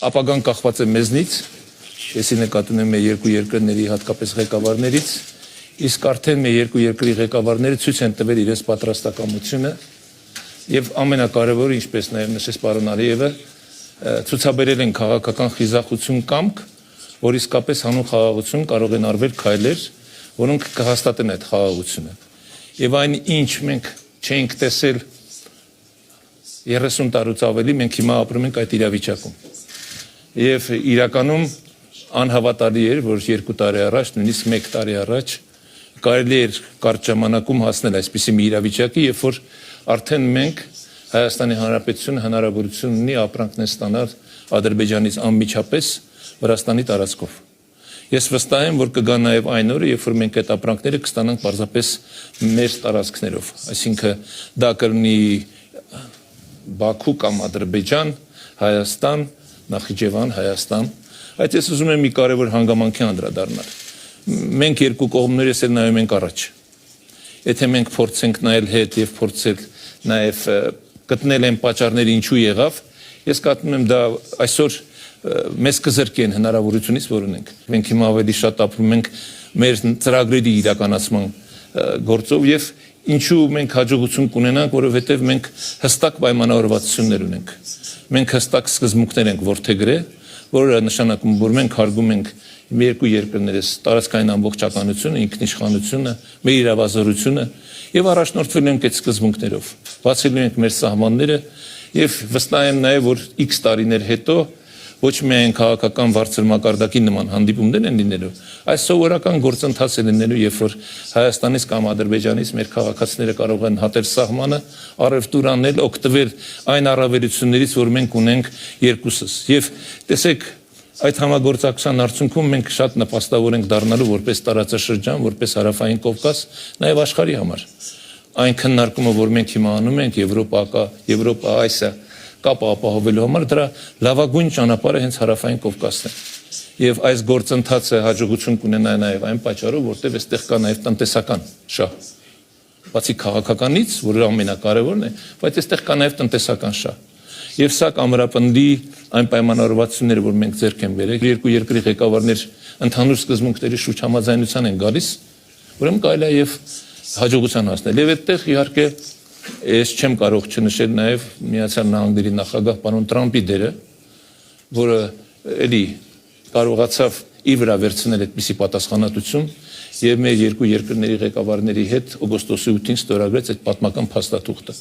ապագան կախված է մեզնից, եսի նկատում եմ մեր երկու երկրների հատկապես ղեկավարներից, իսկ արդեն մեր երկու երկրի ղեկավարները ցույց են տվել իրենց պատրաստակամությունը եւ ամենակարևորը, ինչպես նաեւ նշեց պարոն Ալիևը, ցուցաբերել են քաղաքական խիզախություն կամք, որ իսկապես հանուն խաղաղություն կարող են արվել քայլեր, որոնք կհաստատեն այդ խաղաղությունը։ Եվ այն ինչ մենք չենք տեսել 30 տարուց ավելի, մենք հիմա ապրում ենք այդ իրավիճակում։ Եվ իրականում անհավատալի էր, որ 2 տարի առաջ, նույնիսկ 1 տարի առաջ կարելի էր կարճ ժամանակում հասնել այսպիսի մի իրավիճակի, երբ որ արդեն մենք Հայաստանի Հանրապետությունը հնարավորություն ունի ապրանքներ ստանալ Ադրբեջանից անմիջապես Վրաստանի տարածքով։ Ես վստահ եմ, որ կգա նաև այն օրը, երբ որ մենք այդ ապրանքները կստանանք պարզապես մեր տարածքներով, այսինքն դա կլինի Բաքու կամ Ադրբեջան, Հայաստան, Նախիջևան, Հայաստան, այդ ես ուզում եմ մի կարևոր հանգամանքի անդրադառնալ։ Մենք երկու կողմներս էլ նայում ենք առաջ։ Եթե մենք փորձենք նայել հետ եւ փորձել նաեւ գտնել այն պատճառները ինչու եղավ, ես կարծում եմ դա այսօր մեզ կզրկեն հնարավորությունից, որ ունենք։ Մենք հիմա ավելի շատ ապրում ենք մեր ծրագրերի իրականացման գործով եւ ինչու մենք հաջողություն կունենանք, որովհետեւ մենք հստակ պայմանավորվածություններ ունենք։ Մենք հստակ սկզբունքներ ենք որդեգրել, որը նշանակում որ մենք հարգում ենք մեր երկու երկրներս տարածքային ամբողջականությունը, ինքնիշխանությունը, մեր իրավազորությունը եւ առաջնորդվել ենք այդ սկզբունքներով։ Բացելու ենք մեր սահմանները եւ վստահ եմ նաեւ որ X տարիներ հետո ոչ միայն քաղաքական բարձր մակարդակի նման հանդիպումներ են լինելու, այս սովորական գործընթաց է լինելու, երբ որ Հայաստանից կամ Ադրբեջանից մեր քաղաքացիները կարող են հատել սահմանը, առևտուր անել, օգտվել այն առավելություններից, որ մենք ունենք երկուսս։ Եվ տեսեք, այդ համագործակցության արդյունքում մենք շատ նպաստավոր ենք դառնալու որպես տարածաշրջան, որպես Հարավային Կովկաս, նաև աշխարհի համար։ Այն քննարկումը, որ մենք հիմա անում ենք Եվրոպա այսը կապը ապահովելու համար, դրա լավագույն ճանապարհը հենց Հարավային Կովկասն է։ Եվ այս գործընթացը հաջողություն կունենա նաև այն պատճառով, որտեղ այստեղ կա նաև տնտեսական շահ։ Բացի քաղաքականից, որը ամենակարևորն է, բայց այստեղ կա նաև տնտեսական շահ։ Եվ սա կամրապնդի այն պայմանավորվածությունները, որ մենք ձեռք ենք բերել, երկու երկրի ղեկավարներ ընդհանուր սկզբունքների շուրջ համաձայնության են գալիս, ուրեմն կարելի է եւ հաջողության հասնել։ Եվ այդտեղ իհարկե ես չեմ կարող չնշել նաև Միացյալ Նահանգների նախագահ պարոն Տրամպի դերը, որը էլի կարողացավ իր վրա վերցնել այդպիսի պատասխանատվություն եւ մեր երկու երկրների ղեկավարների հետ օգոստոսի 8-ին ստորագրեց այդ պատմական փաստաթուղթը։